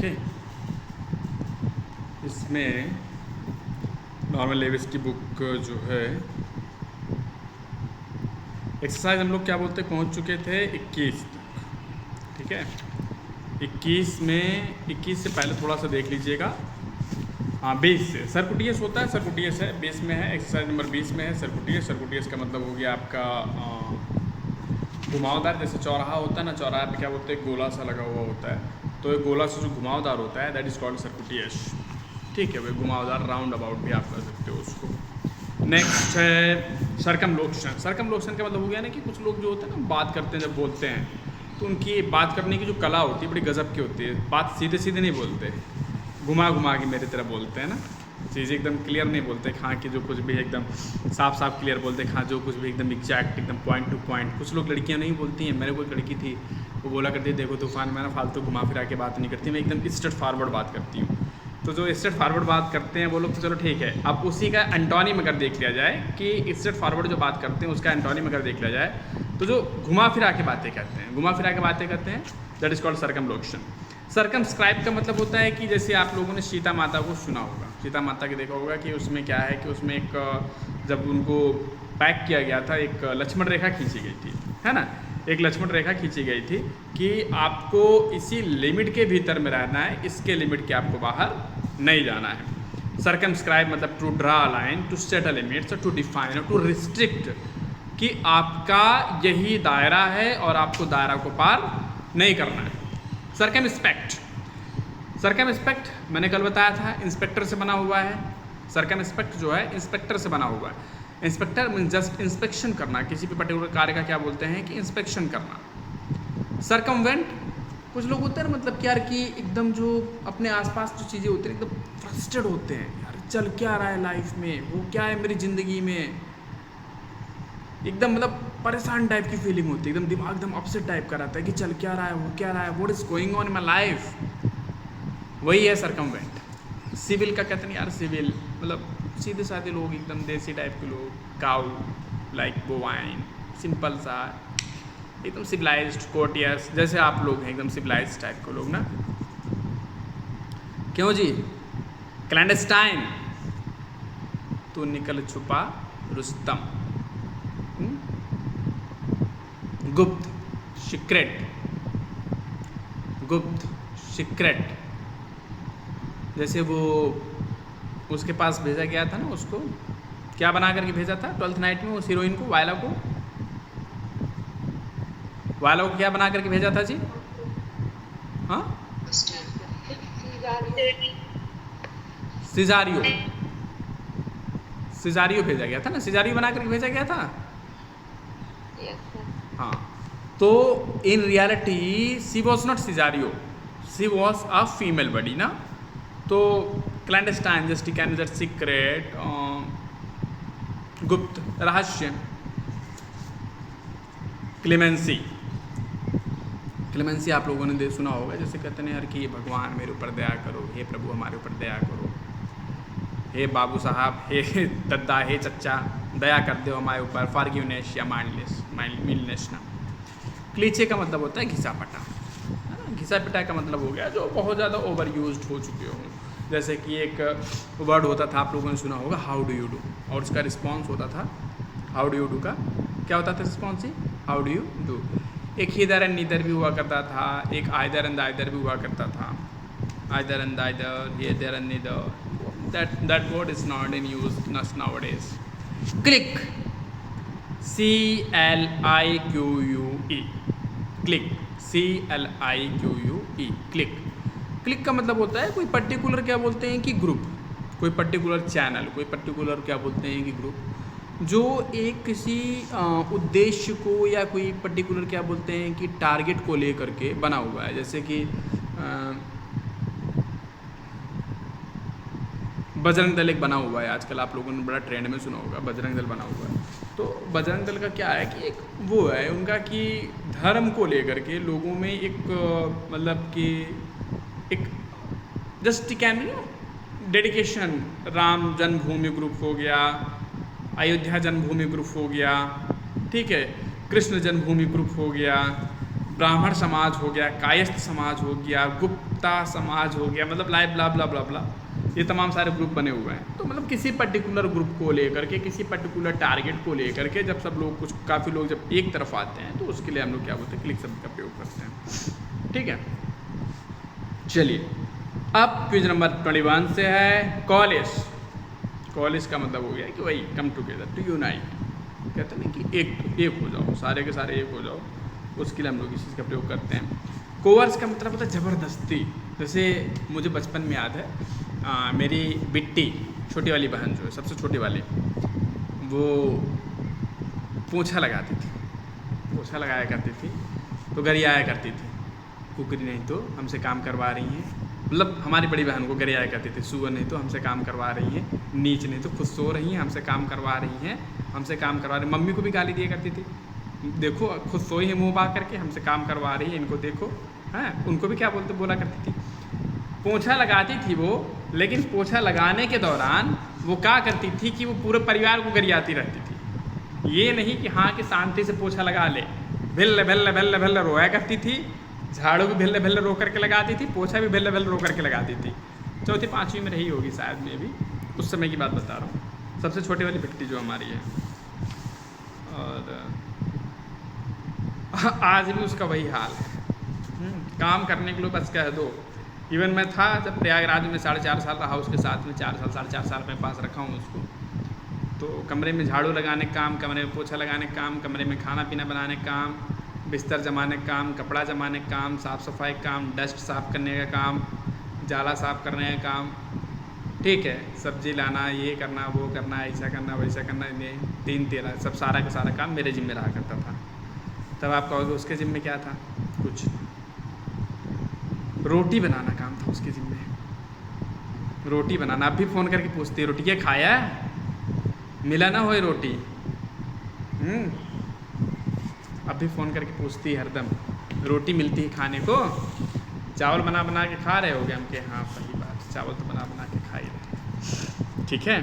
Okay, इसमें Norman Levi's की book जो है एक्सरसाइज हम लोग क्या बोलते पहुंच चुके थे 21 तक, ठीक है। 21 से पहले थोड़ा सा देख लीजिएगा। हाँ 20 से सर्कुटियस होता है, सर्कुटियस है 20 में है, एक्सरसाइज नंबर 20 में है सर्कुटियस। सर्कुटियस का मतलब हो गया आपका घुमावदार, जैसे चौराहा होता है ना, चौराहे पे क्या बोलते हैं, गोला सा लगा हुआ होता है, तो एक गोला से जो घुमावदार होता है दैट इज़ कॉल्ड सर्कुटियस, ठीक है। वही घुमावदार, राउंड अबाउट भी आप कर सकते हो उसको। नेक्स्ट है सरकमलोक्शन। सरकमलोक्शन का मतलब हो गया ना कि कुछ लोग जो होते हैं ना बात करते हैं, जब बोलते हैं तो उनकी बात करने की जो कला होती है बड़ी गजब की होती है। बात सीधे सीधे नहीं बोलते, घुमा घुमा के मेरी तरह बोलते हैं ना, चीज़ें एकदम क्लियर नहीं बोलते, हाँ कि जो कुछ भी एकदम साफ साफ क्लियर बोलते, हाँ जो कुछ भी एकदम एग्जैक्ट एकदम पॉइंट टू पॉइंट। कुछ लोग लड़कियां नहीं बोलती हैं, मेरे को एक लड़की थी वो बोला करती है, देखो तूफान मैं ना फालतू घुमा फिरा के बात नहीं करती, मैं एकदम स्ट्रेट फॉरवर्ड बात करती हूँ। तो जो स्ट्रेट फॉरवर्ड बात करते हैं वो लोग तो चलो ठीक है। अब उसी का एंटोनिम अगर देख लिया जाए कि स्ट्रेट फॉरवर्ड जो बात करते हैं उसका एंटोनिम अगर देख लिया जाए तो जो घुमा फिरा के बातें करते हैं, घुमा फिरा के बातें करते हैं, दैट इज़ कॉल्ड सरकमलोक्शन। सरकमस्क्राइब का मतलब होता है कि जैसे आप लोगों ने सीता माता को सुना होगा, सीता माता के देखा होगा कि उसमें क्या है कि उसमें एक जब उनको पैक किया गया था एक लक्ष्मण रेखा खींची गई थी, है ना, एक लक्ष्मण रेखा खींची गई थी कि आपको इसी लिमिट के भीतर में रहना है, इसके लिमिट के आपको बाहर नहीं जाना है। सरकमस्क्राइब मतलब to draw a line, to set a limits, to define और टू रिस्ट्रिक्ट, कि आपका यही दायरा है और आपको दायरा को पार नहीं करना है। सरकमस्पेक्ट, सरकमस्पेक्ट मैंने कल बताया था इंस्पेक्टर से बना हुआ है। सरकमस्पेक्ट जो है इंस्पेक्टर से बना हुआ है। इंस्पेक्टर मीन जस्ट इंस्पेक्शन करना, किसी भी पर्टिकुलर कार्य का क्या बोलते हैं कि इंस्पेक्शन करना। सरकमवेंट, कुछ लोग होते हैं ना मतलब क्या कि एकदम जो अपने आसपास जो चीज़ें होती हैं एकदम फ्रस्ट्रेट होते हैं, यार चल क्या रहा है लाइफ में, वो क्या है मेरी ज़िंदगी में, एकदम मतलब परेशान टाइप की फीलिंग होती है, एकदम दिमाग एकदम अपसेट टाइप का रहता है कि चल क्या रहा है, वो क्या रहा है, what is going on in my life, वही है सरकमवेंट। सिविल का कहते हैं यार, सिविल मतलब सीधे साधे लोग, एकदम देसी टाइप के लोग, काउ लाइक बोवाइन, सिंपल सा एकदम सिविलाइज्ड कोर्टियस, जैसे आप लोग हैं एकदम सिविलाइज्ड टाइप के लोग ना। क्यों जी? क्लैंडस्टाइन, तू निकल छुपा रुस्तम। गुप्त, सीक्रेट, गुप्त सीक्रेट, जैसे वो उसके पास भेजा गया था ना, उसको क्या बना करके भेजा था 12th नाइट में उस हीरोइन को, वायला को, वायला को क्या बना करके भेजा था जी? हाँ सिजारियो, सिजारियो भेजा गया था ना, सिजारियो बना करके भेजा गया था। हाँ, तो in reality she was not Cesario, she was a female body ना। तो क्लैंडस्टाइन जस्ट कैन सीक्रेट, गुप्त रहस्य। क्लेमेंसी, क्लेमेंसी आप लोगों ने सुना होगा, जैसे कहते हैं यार कि भगवान मेरे ऊपर दया करो, हे प्रभु हमारे ऊपर दया करो, हे बाबू साहब, हे दद्दा, हे चच्चा दया कर दो हमारे ऊपर, फॉरगिवनेस या माइल्डनेस ना। क्लीचे का मतलब होता है घिसा पटा, घिसा पिटा का मतलब हो गया जो बहुत ज़्यादा ओवर यूज्ड हो चुके हों। जैसे कि एक वर्ड होता था आप लोगों ने सुना होगा, हाउ डू यू डू, और उसका रिस्पॉन्स होता था हाउ डू यू डू का क्या होता था response he, how do you do. एक हिदर एंड नीदर भी हुआ करता था, एक आइदर एंड आइदर भी हुआ करता था, either and either, hither and neither, that word is not in use nowadays. Click, CLIQUE, click, CLIQUE, click। Click का मतलब होता है कोई पर्टिकुलर क्या बोलते हैं कि ग्रुप, कोई पर्टिकुलर चैनल, कोई पर्टिकुलर क्या बोलते हैं कि ग्रुप, जो एक किसी उद्देश्य को या कोई पर्टिकुलर क्या बोलते हैं कि टारगेट को लेकर के बना हुआ है। जैसे कि बजरंग दल एक बना हुआ है, आजकल आप लोगों ने बड़ा ट्रेंड में सुना होगा, बजरंग दल बना हुआ है। तो बजरंग दल का क्या है कि एक वो है उनका कि धर्म को लेकर के लोगों में एक मतलब कि एक just can dedication, Ram Janmabhoomi group हो गया, अयोध्या जन्मभूमि ग्रुप हो गया, ठीक है, कृष्ण जन्मभूमि ग्रुप हो गया, ब्राह्मण समाज हो गया, कायस्थ समाज हो गया, गुप्ता समाज हो गया, मतलब लाइव ब्ला ब्ला ब्ला ब्ला, ये तमाम सारे ग्रुप बने हुए हैं। तो मतलब किसी पर्टिकुलर ग्रुप को लेकर के, किसी पर्टिकुलर टारगेट को लेकर के जब सब लोग कुछ काफ़ी लोग जब एक तरफ आते हैं तो उसके लिए हम लोग क्या बोलते हैं, क्लिक शब्द का प्रयोग करते हैं। ठीक है, चलिए अब क्विज नंबर 21 से है कॉलेज। कॉलेज का मतलब हो गया कि वही कम टुगेदर, टू यूनाइट, कहते हैं ना कि एक हो जाओ, सारे के सारे एक हो जाओ, उसके लिए हम लोग इस चीज़ का प्रयोग करते हैं। कोवर्स का मतलब होता है ज़बरदस्ती। जैसे मुझे बचपन में याद है, मेरी बिट्टी, छोटी वाली बहन जो है, सबसे छोटी वाली, वो पोंछा लगाती थी, पोंछा लगाया करती थी, तो गरियाया करती थी, कुकरी नहीं तो हमसे काम करवा रही हैं, मतलब हमारी बड़ी बहन को गरियाया करती थी, सुअर नहीं तो हमसे काम करवा रही हैं, नीच नहीं तो खुद सो रही हैं, हमसे काम करवा रही हैं, हमसे काम करवा रही। मम्मी को भी गाली दिया करती थी, देखो खुद सोई है मुँह पा करके, हमसे काम करवा रही है, इनको देखो, हैं, उनको भी क्या बोला करती थी। पोंछा लगाती थी वो, लेकिन पोंछा लगाने के दौरान वो क्या करती थी कि वो पूरे परिवार को गरियाती रहती थी। ये नहीं कि हाँ कि शांति से पोंछा लगा ले, भिल्ल भिल्ल भिल्ल भिल्ल रोया करती थी, झाड़ू भी भिल्ल भिल्ल रो करके लगाती थी, पोंछा भी भिल्ल भिल्ल रो करके लगाती थी। चौथी पाँचवीं में रही होगी शायद में भी, उस समय की बात बता रहा हूँ। सबसे छोटी वाली बिट्टी जो हमारी है, और आज भी उसका वही हाल है। काम करने के लिए बस कह दो। इवन मैं था जब प्रयागराज में 4.5 साल रहा, उसके साथ में 4 साल 4.5 साल में पास रखा हूँ उसको, तो कमरे में झाड़ू लगाने का काम, कमरे में पोछा लगाने का काम, कमरे में खाना पीना बनाने का काम, बिस्तर जमाने का काम, कपड़ा जमाने का काम, साफ़ सफाई का काम, डस्ट साफ़ करने का काम, जाला साफ़ करने का काम, ठीक है, सब्जी लाना, ये करना, वो करना, ऐसा करना, वैसा करना, ये 3-13 सब सारा का सारा काम मेरे जिम्मे रहा करता था। तब आप कहोगे उसके जिम्मे क्या था? कुछ रोटी बनाना काम था उसके जिम्मे, रोटी बनाना। अब भी फ़ोन करके पूछती है, रोटी क्या खाया है? मिला ना होए रोटी। अब भी फ़ोन करके पूछती है हरदम, रोटी मिलती है खाने को? चावल बना बना के खा रहे होगे? हम के हाँ सही बात, चावल तो बना बना के खा ही रहे। ठीक है,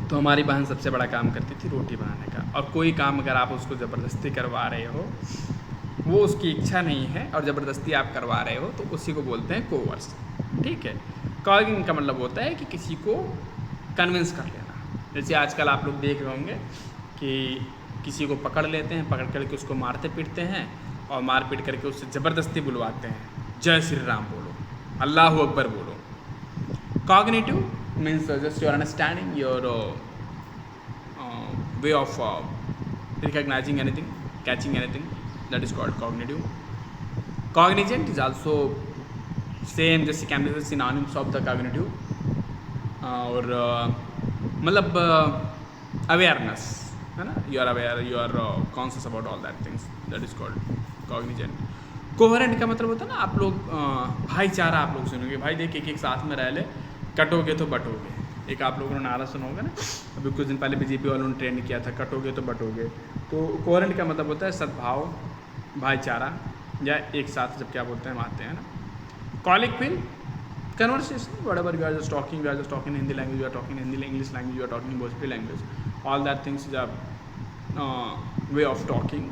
तो हमारी बहन सबसे बड़ा काम करती थी रोटी बनाने का। और कोई काम अगर आप उसको ज़बरदस्ती करवा रहे हो, वो उसकी इच्छा नहीं है और ज़बरदस्ती आप करवा रहे हो, तो उसी को बोलते हैं कोवर्स। ठीक है, कॉगिंग का मतलब होता है कि किसी को कन्विंस कर लेना। जैसे आजकल आप लोग देख रहे होंगे कि किसी को पकड़ लेते हैं, पकड़ करके उसको मारते पीटते हैं, और मार पीट करके उससे ज़बरदस्ती बुलवाते हैं, जय श्री राम बोलो, अल्लाह अकबर बोलो। Cognitive means just your understanding, your way of recognizing anything, catching anything, that is called cognitive. Cognizant is also same, just can be the synonyms of the cognitive, और मतलब awareness है ना, you are aware, you are conscious about all that things, that is called cognizant. Coherent का मतलब होता है ना, आप लोग भाईचारा आप लोग सुनोगे, भाई देख एक साथ में रह ले, कटोगे तो बटोगे। एक आप लोगों ने नारा सुना होगा ना, अभी कुछ दिन पहले बीजेपी वालों ने ट्रेंड किया था, कटोगे तो बटोगे। तो कोहेरेंट का मतलब होता है सद्भाव, भाईचारा, या एक साथ जब क्या बोलते हैं हम आते हैं ना। Colloquial conversation, whatever you are just talking, you are just talking Hindi language, you are talking Hindi English language, you are talking Bhojpuri language, all that things is a way of talking.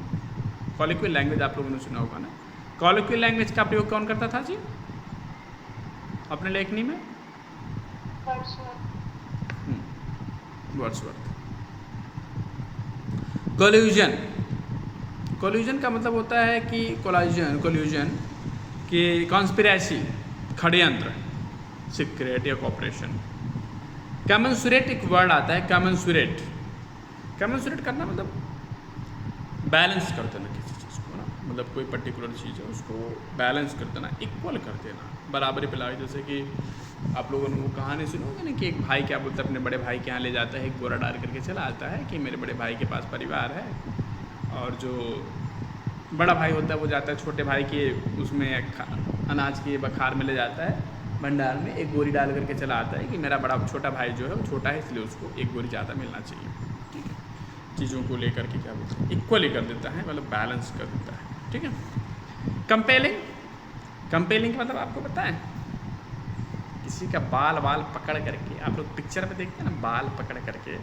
Colloquial language आप लोगों ने सुना होगा ना। कॉलिक्विल language का प्रयोग कौन करता था जी अपने लेखनी में? वर्ड्सवर्थ। कोल्यूजन, कोल्यूजन का मतलब होता है कि कोल्यूजन कि कॉन्स्पिरेसी, षड्यंत्र, सीक्रेट या कॉपरेशन। कमेंसुरेट एक वर्ड आता है, कमेंसुरेट, कमेंसुरेट करना मतलब बैलेंस कर देना किसी चीज़ को ना, मतलब कोई पर्टिकुलर चीज़ है उसको बैलेंस कर देना, इक्वल कर देना, बराबरी पिलाई। जैसे कि आप लोगों ने वो कहानी सुनोगे ना कि एक भाई क्या बोलता है अपने बड़े भाई के यहाँ ले जाता है, एक बोरा डाल करके चला आता है कि मेरे बड़े भाई के पास परिवार है, और जो बड़ा भाई होता है वो जाता है छोटे भाई के उसमें अनाज के बखार में ले जाता है, भंडार में एक बोरी डाल करके चला आता है कि मेरा बड़ा छोटा भाई जो है वो छोटा है, इसलिए उसको एक बोरी ज़्यादा मिलना चाहिए। ठीक है, चीज़ों को लेकर के क्या बोलते हैं, इक्वली कर देता है, मतलब बैलेंस कर देता है। ठीक है, कंपेलिंग, कंपेलिंग का मतलब आपको पता है? किसी का बाल पकड़ करके, आप लोग पिक्चर में देखते हैं ना, बाल पकड़ करके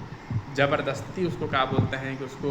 ज़बरदस्ती उसको क्या बोलते हैं कि उसको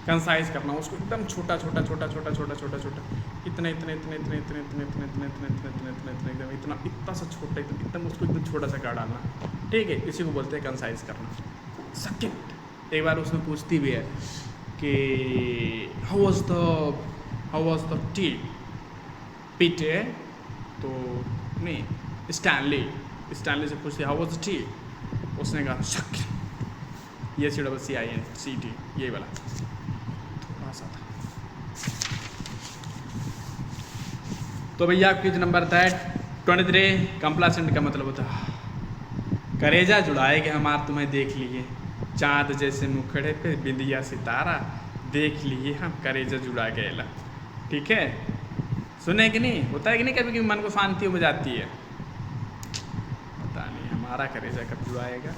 कंसाइज करना उसको एकदम छोटा छोटा छोटा छोटा छोटा छोटा छोटा इतने इतने इतने इतने इतने इतने इतने इतने इतने इतने इतने इतने इतने एकदम इतना इतना सा छोटा एकदम उसको एकदम छोटा सा कर डालना, ठीक है। इसी को बोलते हैं कंसाइज करना। सेकंड, एक बार उसमें पूछती भी है कि हाउ वाज द टी, पीटे तो नहीं, स्टैनली से पूछती हाउ वाज द टी, उसने कहा शक, ये CINCT यही वाला थोड़ा सा था। तो भैया क्विज नंबर 23, कंप्लासेंट का मतलब होता है करेजा जुड़ाए कि हमार तुम्हें देख लिए, चाँद जैसे मुखड़े पे बिंदिया सितारा, देख लिए हम करेजा जुड़ा गएला, ठीक है। सुने कि नहीं, होता है कि नहीं कभी कभी मन को शांति हो जाती है, पता नहीं हमारा करेजा कब जुड़ाएगा।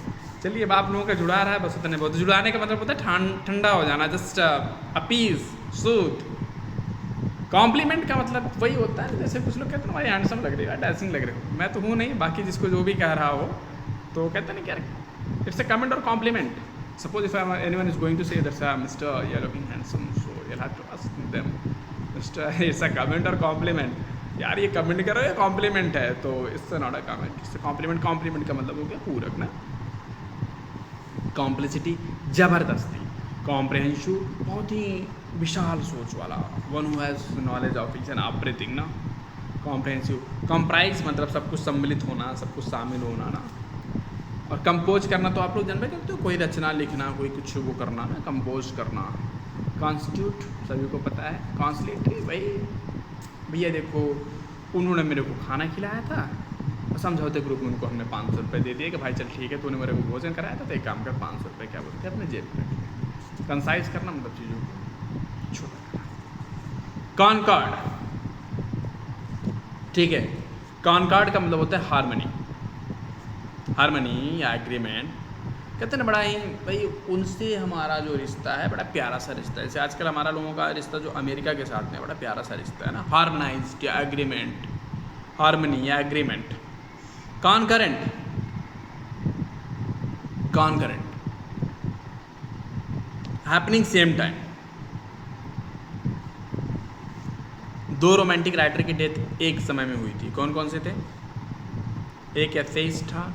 चलिए अब आप लोगों का जुड़ा रहा है बस उतने बहुत। जुड़ाने का मतलब होता है ठंडा हो जाना, जस्ट अपीज, सूद। कॉम्प्लीमेंट का मतलब वही होता है जैसे कुछ लोग कहते हैं भाई हैंडसम लग रही है, डैसिंग लग रहे हो, मैं तो हूँ नहीं, बाकी जिसको जो भी कह रहा हो तो कहते नहीं क्या, it's a comment or compliment. Suppose if anyone is going to say that's mister you are looking handsome, so you have to ask them mister, it's a comment or compliment, यार ये कमेंट करो या compliment है, तो इससे not a comment, इससे compliment का मतलब हो गया पूरक ना। कॉम्प्लिसिटी ज़बरदस्ती, कॉम्प्रहेंसिव बहुत ही विशाल सोच वाला, one who has knowledge of each and everything ना। कॉम्प्रहेंसिव, कॉम्प्राइज मतलब सब कुछ सम्मिलित होना, सब कुछ शामिल होना ना। और कंपोज करना तो आप लोग जानते हैं तो कोई रचना लिखना, कोई कुछ वो करना ना, कंपोज करना। कॉन्स्टिट्यूट सभी को पता है, कॉन्सलेटरी भाई भैया देखो उन्होंने मेरे को खाना खिलाया था, समझौते ग्रुप में उनको हमने 500 रुपये दे दिए कि भाई चल ठीक है तूने मेरे को भोजन कराया था तो एक काम कर 500 रुपये क्या बोलते हैं अपने जेब में रख। कंसाइज करना मतलब चीज़ों को छोटा करना। कॉनकॉर्ड, ठीक है, कॉनकॉर्ड का मतलब होता है हारमनी या एग्रीमेंट। कहते हैं ना बड़ा ही भाई उनसे हमारा जो रिश्ता है बड़ा प्यारा सा रिश्ता है। जैसे आजकल हमारा लोगों का रिश्ता जो अमेरिका के साथ में बड़ा प्यारा सा रिश्ता है ना, हार्मनाइज्ड या एग्रीमेंट, हारमनी या एग्रीमेंट। कॉनकरेंट, happening same time. दो रोमांटिक राइटर की डेथ एक समय में हुई थी, कौन कौन से थे? एक एसेइस्ट था,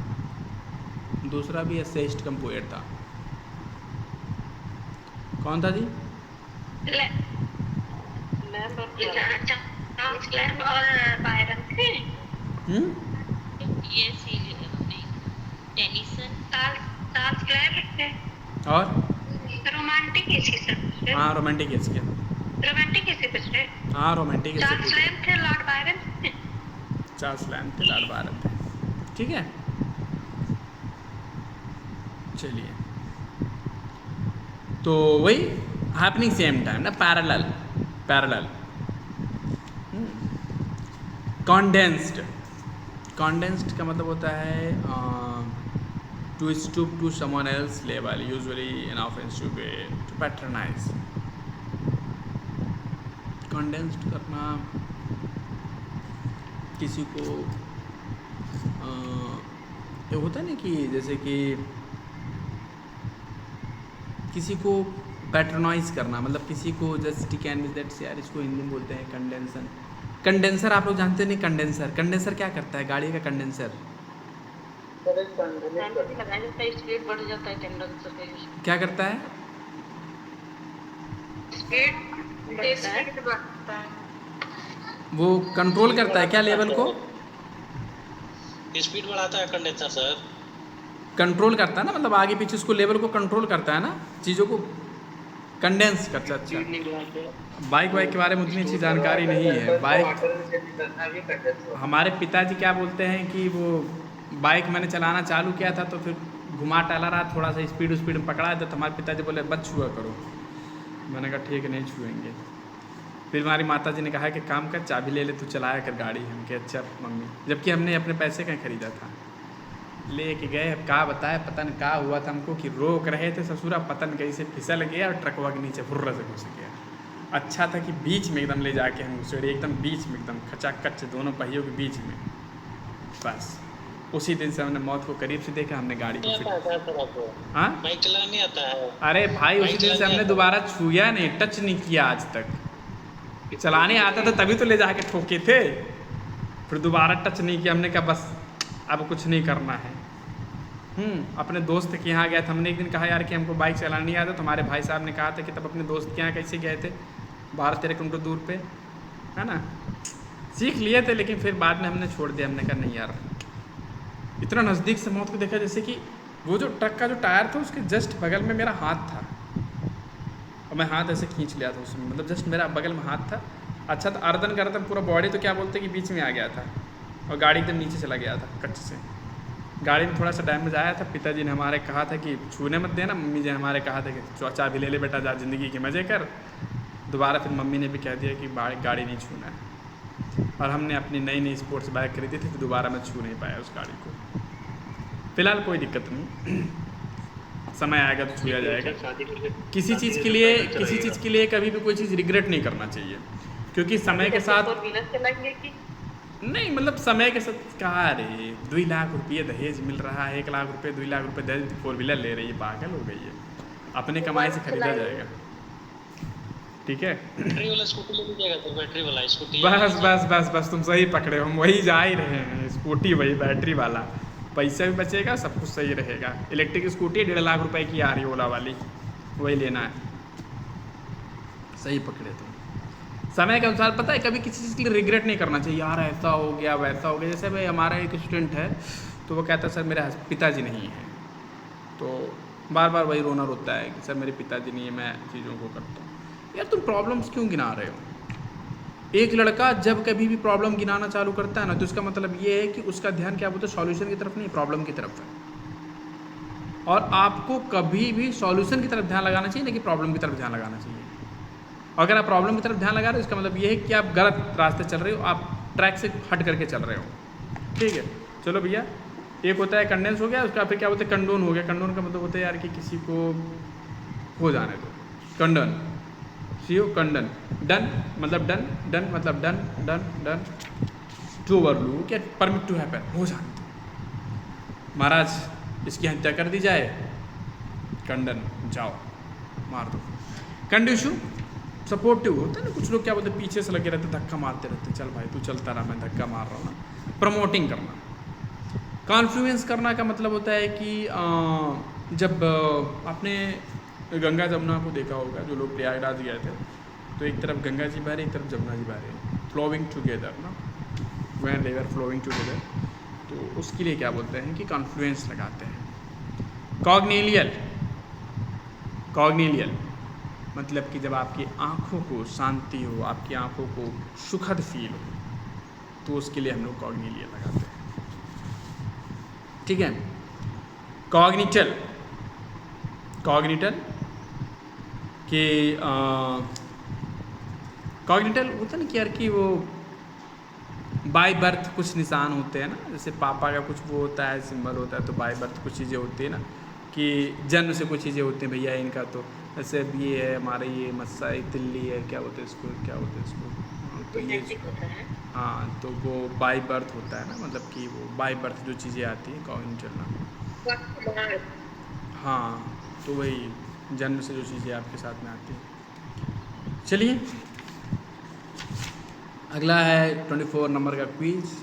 दूसरा भी एसेइस्ट कम पोएट था। कौन था जी? और रोमांटिक हाँ रोमांटिक एज क्या? हाँ रोमांटिक एज चार्ल्स लैम्ब थे, लॉर्ड बायरन। चार्ल्स लैम्ब थे, लॉर्ड बायरन थे, ठीक है। चलिए तो वही हैपनिंग सेम टाइम ना, पैरेलल। कॉन्डेंस्ड का मतलब होता है to stoop to someone else level, usually in offensive way, to patronize. Condescend करना किसी को ये होता है ना कि जैसे कि किसी को पैट्रोनाइज करना, मतलब किसी को जस्ट कैन बी दैट, यार इसको हिंदी में बोलते हैं कंडेंसर। कंडेंसर आप लोग जानते नहीं? कंडेंसर क्या करता है? गाड़ी का कंडेंसर स्पीड बढ़ जाता है, क्या करता है? स्पीड बढ़ता है, वो कंट्रोल करता है क्या लेवल को? स्पीड बढ़ाता है कंडेंसर सर, कंट्रोल करता है ना, मतलब आगे पीछे उसको लेवल को कंट्रोल करता है ना, चीज़ों को कंडेंस करता है। अच्छा, बाइक के बारे में उतनी अच्छी जानकारी नहीं है। बाइक हमारे पिताजी क्या बोलते हैं कि वो बाइक मैंने चलाना चालू किया था तो फिर घुमा टहला रहा, थोड़ा सा स्पीड में पकड़ा था तो हमारे पिताजी बोले मत छुआ करो। मैंने कहा ठीक है नहीं छुएंगे। फिर हमारी माता जी ने कहा कि काम कर, चाबी ले ले तू चलाया कर गाड़ी। हम कहे अच्छा मम्मी, जबकि हमने अपने पैसे कहीं ख़रीदा था। ले के गए, अब क्या बताए पतन क्या हुआ था हमको कि रोक रहे थे ससुरा, पतन कहीं से फिसल गया और ट्रकवा के नीचे फुर्रा से घुस गया। अच्छा था कि बीच में एकदम ले जाके हम घुसे, एकदम बीच में एकदम खचाखच दोनों पहियों के बीच में, बस उसी दिन से हमने मौत को करीब से देखा, हमने गाड़ी को नहीं आता है क्या सर आपको? हाँ बाइक चलाना नहीं आता है? अरे भाई उसी बाइक दिन से चलाने हमने आता दोबारा छुआ नहीं, टच नहीं किया आज तक। चलाने आता था तभी तो ले जाके ठोके थे, फिर दोबारा टच नहीं किया। हमने कहा बस अब कुछ नहीं करना है। अपने दोस्त के यहाँ गया था, हमने एक दिन कहा यार कि हमको बाइक चलाना नहीं आता, तो हमारे भाई साहब ने कहा था कि तब अपने दोस्त के यहाँ कैसे गए थे 12-13 किलोमीटर दूर पे, है ना, सीख लिए थे। लेकिन फिर बाद में हमने छोड़ दिया, हमने कहा नहीं यार, इतना नज़दीक से मौत को देखा। जैसे कि वो जो ट्रक का जो टायर था उसके जस्ट बगल में मेरा हाथ था, और मैं हाथ ऐसे खींच लिया था उसमें, मतलब जस्ट मेरा बगल में हाथ था। अच्छा तो अर्दन गर्दन पूरा बॉडी तो क्या बोलते कि बीच में आ गया था, और गाड़ी एकदम नीचे चला गया था कच्चे से। गाड़ी में थोड़ा सा डैमेज आया था। पिताजी ने हमारे कहा था कि छूने मत देना, मम्मी जी ने हमारे कहा था कि चाबी ले ले बेटा, जा ज़िंदगी के मज़े कर। दोबारा फिर मम्मी ने भी कह दिया कि गाड़ी नहीं छूना है, और हमने अपनी नई नई स्पोर्ट्स बाइक खरीदी थी, तो दोबारा मैं छू नहीं पाया उस गाड़ी को। फ़िलहाल कोई दिक्कत नहीं, समय आएगा तो छूया जाएगा। किसी चीज़ के लिए कभी भी कोई चीज़ रिग्रेट नहीं करना चाहिए, क्योंकि समय के साथ चलाएंगे कि नहीं, मतलब समय के साथ कहा रे 2 लाख रुपये दहेज मिल रहा है, 1 लाख रुपये 2 लाख रुपये दहेज 4 व्हीलर ले रही है, पागल हो गई है। अपने कमाई से खरीदा जाएगा, ठीक है। बैटरी वाला स्कूटी ले लीजिएगा तो, बैटरी वाला स्कूटी। बस बस बस बस तुम सही पकड़े हो, हम वही जा ही रहे हैं, स्कूटी वही बैटरी वाला, पैसा भी बचेगा, सब कुछ सही रहेगा। इलेक्ट्रिक स्कूटी 1.5 लाख रुपए की आ रही है ओला वाली, वही लेना है। सही पकड़े तुम। समय के अनुसार पता है कभी किसी चीज़ के लिए रिग्रेट नहीं करना चाहिए, यार ऐसा हो गया वैसा हो गया। जैसे भाई हमारा एक स्टूडेंट है, तो वो कहता है सर मेरे पिताजी नहीं है, तो बार बार वही रोना रोता है कि सर मेरे पिताजी नहीं है, मैं चीज़ों को करता हूँ। यार तुम प्रॉब्लम्स क्यों गिना रहे हो? एक लड़का जब कभी भी प्रॉब्लम गिनाना चालू करता है ना, तो इसका मतलब ये है कि उसका ध्यान क्या बोलते हैं, सॉल्यूशन की तरफ नहीं, प्रॉब्लम की तरफ है। और आपको कभी भी सॉल्यूशन की तरफ ध्यान लगाना चाहिए, नहीं कि प्रॉब्लम की तरफ ध्यान लगाना चाहिए। अगर आप प्रॉब्लम की तरफ ध्यान लगा रहे हो, इसका मतलब ये है कि आप गलत रास्ते चल रहे हो, आप ट्रैक से हट करके चल रहे हो, ठीक है। चलो भैया, एक होता है कंडेंस हो गया, उसका फिर क्या बोलते हैं कंडोन हो गया। कंडोन का मतलब होता है यार कि किसी को हो जाने दो, कंडन, सीओ कंडन, डन मतलब डन, डन मतलब डन, डन डन टू ओवरलू क्या परमिट टू हैपन, हो जाने दो महाराज, इसकी हत्या कर दी जाए, कंडन जाओ मार दो। कंडीशु सपोर्टिव होता है ना, कुछ लोग क्या बोलते हैं पीछे से लगे रहते, धक्का मारते रहते, चल भाई तू चलता रहा, मैं धक्का मार रहा हूँ ना। प्रमोटिंग करना, कॉन्फ्लुएंस करना का मतलब होता है कि जब आपने गंगा जमुना को देखा होगा, जो लोग प्रयागराज गए थे, तो एक तरफ गंगा जी बह रही, एक तरफ जमुना जी बह रही, फ्लोइंग टुगेदर ना, when they are flowing together, तो उसके लिए क्या बोलते हैं कि कॉन्फ्लुएंस लगाते हैं। कॉग्निलियल, कॉग्निलियल मतलब कि जब आपकी आँखों को शांति हो, आपकी आँखों को सुखद फील हो, तो उसके लिए हम लोग कॉग्निलियल लगाते हैं, ठीक है। कॉग्निटल, कॉग्निटल कि कॉग्निटल होता है ना कि यार कि वो बाय बर्थ कुछ निशान होते हैं ना, जैसे पापा का कुछ वो होता है, सिंबल होता है, तो बाय बर्थ कुछ चीज़ें होती है ना, कि जन्म से कुछ चीज़ें होती हैं भैया इनका, तो जैसे अब ये है हमारे, ये मस्सा है, तिल्ली है, क्या बोलते हैं इसको, क्या बोलते हैं इसको, तो ये हाँ, तो वो बाय बर्थ होता है ना, मतलब कि वो बाय बर्थ जो चीज़ें आती हैं कॉग्निटल ना, हाँ, तो वही जन्म से जो चीज़ें आपके साथ में आती हैं। चलिए अगला है 24 नंबर का क्विज।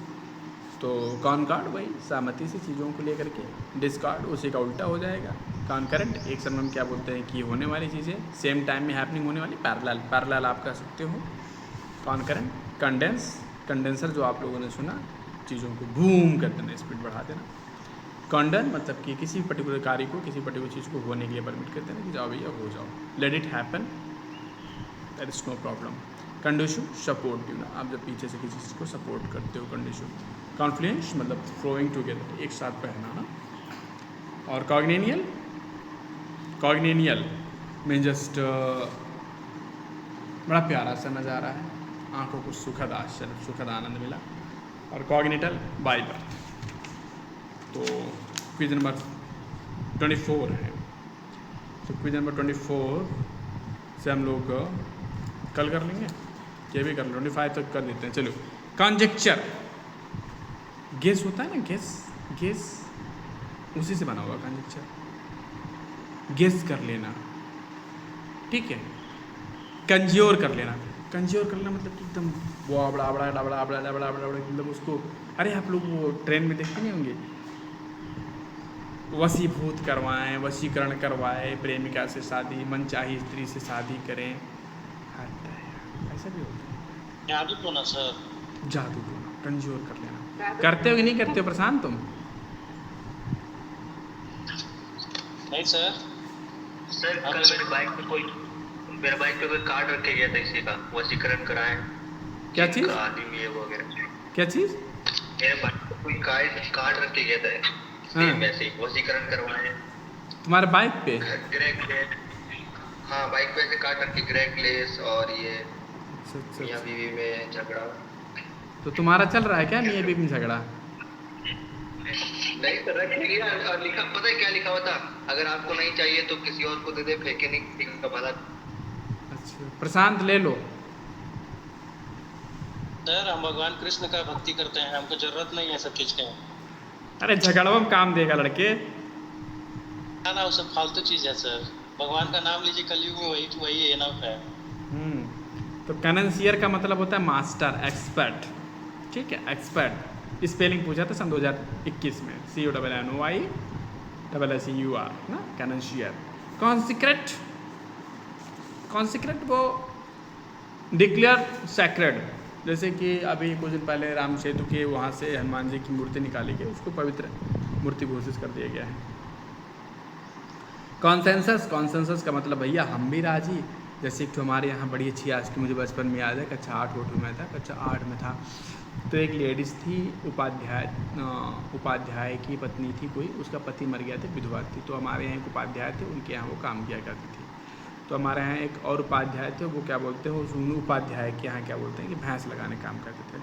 तो कॉनकॉर्ड वही सहमति से चीज़ों को लेकर के, डिस्कॉर्ड उसी का उल्टा हो जाएगा। कॉनकरेंट एक समय में क्या बोलते हैं कि होने वाली चीज़ें, सेम टाइम में हैपनिंग होने वाली, पैरेलल, पैरेलल आप कह सकते हो। कॉनकरेंट, कंडेंस, कंडेंसर जो आप लोगों ने सुना, चीज़ों को बूम कर देना, स्पीड बढ़ा देना। कंडन मतलब कि किसी पर्टिकुलर कार्य को, किसी पर्टिकुलर चीज़ को होने के लिए परमिट कर देना कि जाओ भैया हो जाओ, let it happen, that is no problem. कंडीशु सपोर्टिव ना, आप जब पीछे से किसी चीज़ को सपोर्ट करते हो, कंडीशु। कॉन्फ्लुएंस मतलब फ्लोइंग टुगेदर, एक साथ बहना ना। और कॉग्निनियल, कॉग्निनियल में जस्ट बड़ा प्यारा सा नज़ारा है, आंखों को सुखद आश्चर्य, सुखद आनंद मिला। और कॉग्निटल बाय बर्थ। तो क्विज नंबर 24 है, तो क्विज नंबर 24 से हम लोग कल कर लेंगे, ये भी कर लो, 25 तक कर देते हैं। चलो, कॉन्जेक्चर, गेस होता है ना, गेस, गेस उसी से बना हुआ कंजक्चर, गेस कर लेना, ठीक है। कंज्योर कर लेना, कंज्योर कर लेना मतलब कि एकदम वो बड़ा बड़ा बड़ा बड़ा बड़ा बड़ा बड़ा मतलब उसको, अरे आप लोग वो ट्रेन में देखते नहीं होंगे, वशीभूत करवाएं, वशीकरण करवाएं, प्रेमिका से शादी, मनचाही स्त्री से शादी करें, ऐसा भी होता है। जादू टोना सर। जादू टोना, कंज्योर कर लेना। करते हो कि नहीं करते हो प्रशांत तुम? नहीं सर। सर कल मेरे बाइक पे कोई कार्ड रख के गया था इसी का, वशीकरण कराएं। क्या चीज़? आदमी ये वगैरह। क्या चीज़? मेरे बाइक पे कोई कार्ड रख के गया था, हाँ। वैसे ही वशीकरण करवाएं। तुम्हारे बाइक पे? ग्रेग, हाँ बाइक पे ऐसे कार्ड रख के ग्रेग लेस और ये अच्छा मियां बीवी में झगड़ा। तो तुम्हारा चल रहा है क्या मियां बीवी में झगड़ा? नहीं सर, रख लिया और लिखा, पता है क्या लिखा हुआ था, अगर आपको नहीं चाहिए तो किसी और को दे दे, फेंके नहीं किसी का भला। अच्छा प्रशांत ले लो। सर हम भगवान कृष्ण का भक्ति करते हैं, हमको जरूरत नहीं है सब चीज के। अरे झगड़ों में काम देगा लड़के। ना ना वो सब फालतू चीज है सर, भगवान का नाम लीजिए, कलयुग में वही एनफ है। तो कनेंसियर का मतलब होता है मास्टर, एक्सपर्ट, ठीक है, एक्सपर्ट। स्पेलिंग पूछा था सन 2021 में, CONNOYSSEUR ना, कनेंसियर। कॉन्सिक्रेट, कॉन्सिक्रेट वो डिक्लेयर सैक्रेड, जैसे कि अभी कुछ दिन पहले राम सेतु के वहाँ से हनुमान जी की मूर्ति निकाली गई, उसको पवित्र मूर्ति घोषित कर दिया गया है। कॉन्सेंसस, कॉन्सेंसस का मतलब भैया हम भी राजी, जैसे कि हमारे यहाँ बड़ी अच्छी आज की मुझे बचपन में याद है, कक्षा 8 में था, कक्षा 8 में था, तो एक लेडीज़ थी, उपाध्याय की पत्नी थी कोई, उसका पति मर गया था, विधवा थी, तो हमारे यहाँ एक उपाध्याय थे, उनके यहाँ वो काम किया करती थी। तो हमारे यहाँ एक और उपाध्याय थे, वो क्या बोलते हैं, उस उपाध्याय के यहाँ क्या बोलते हैं कि भैंस लगाने काम करते थे,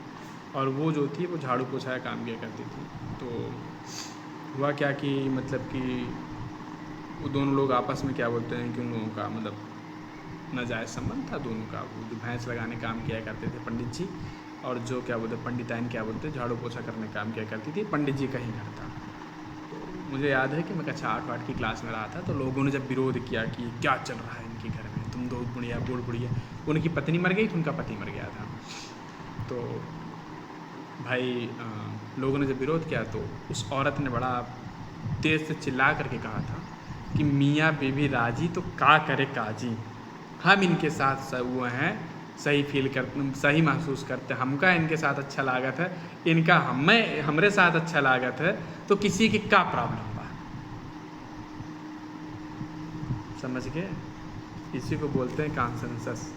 और वो जो थी वो झाड़ू पोछा का काम किया करती थी। तो हुआ क्या कि मतलब कि वो दोनों लोग आपस में क्या बोलते हैं कि उन लोगों का मतलब नाजायज़ संबंध था दोनों का। वो जो भैंस लगाने काम किया करते थे पंडित जी, और जो क्या बोलते पंडिताइन क्या बोलते झाड़ू पोछा करने काम किया करती थी, पंडित जी का ही घर था। तो मुझे याद है कि मैं कक्षा 8 की क्लास में रहा था, तो लोगों ने जब विरोध किया कि क्या चल रहा है इनके घर में, तुम दो बुढ़िया बूढ़ बुढ़िया, उनकी पत्नी मर गई तो उनका पति मर गया था। तो भाई लोगों ने जब विरोध किया तो उस औरत ने बड़ा तेज़ से चिल्ला करके कहा था कि मियाँ बीवी राजी तो का करे काजी, हम इनके साथ वो हैं, सही फील कर, सही महसूस करते, हमका इनके साथ अच्छा लागत है, इनका हमरे साथ अच्छा लागत है, तो किसी की क्या प्रॉब्लम बा। समझ गए? इसी को बोलते हैं कॉन्सेंसस,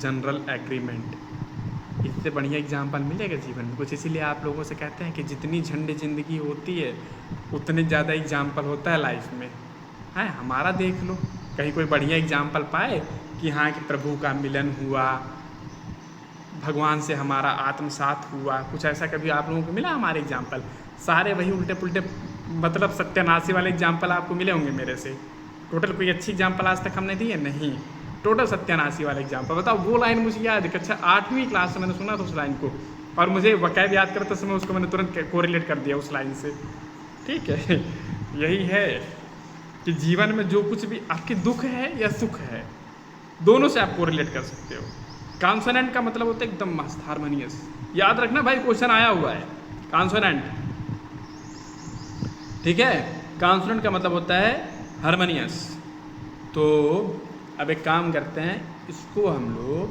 जनरल एग्रीमेंट। इससे बढ़िया एग्जाम्पल मिलेगा जीवन में कुछ, इसीलिए आप लोगों से कहते हैं कि जितनी झंडे ज़िंदगी होती है उतने ज़्यादा एग्जाम्पल होता है लाइफ में। है हमारा देख लो, कहीं कोई बढ़िया एग्जाम्पल पाए कि हाँ कि प्रभु का मिलन हुआ, भगवान से हमारा आत्मसात हुआ, कुछ ऐसा कभी आप लोगों को मिला हमारे एग्जाम्पल? सारे वही उल्टे पुल्टे मतलब सत्यानाशी वाले एग्जाम्पल आपको मिले होंगे मेरे से। टोटल कोई अच्छी एग्जाम्पल आज तक हमने दी है? नहीं, टोटल सत्यानाशी वाले एग्जाम्पल। बताओ, वो लाइन मुझे याद है, अच्छा 8वीं क्लास में मैंने सुना था उस लाइन को, और मुझे वक़ैब याद करते समय उसको मैंने तुरंत कोरिलेट कर दिया उस लाइन से। ठीक है, यही है कि जीवन में जो कुछ भी आपके दुख है या सुख है, दोनों से आप कोरिलेट कर सकते हो। कॉन्सोनेंट का मतलब होता है एकदम मस्त, हारमोनियस। याद रखना भाई, क्वेश्चन आया हुआ है कॉन्सोनेंट, ठीक है। कॉन्सोनेंट का मतलब होता है हारमोनियस। तो अब एक काम करते हैं, इसको हम लोग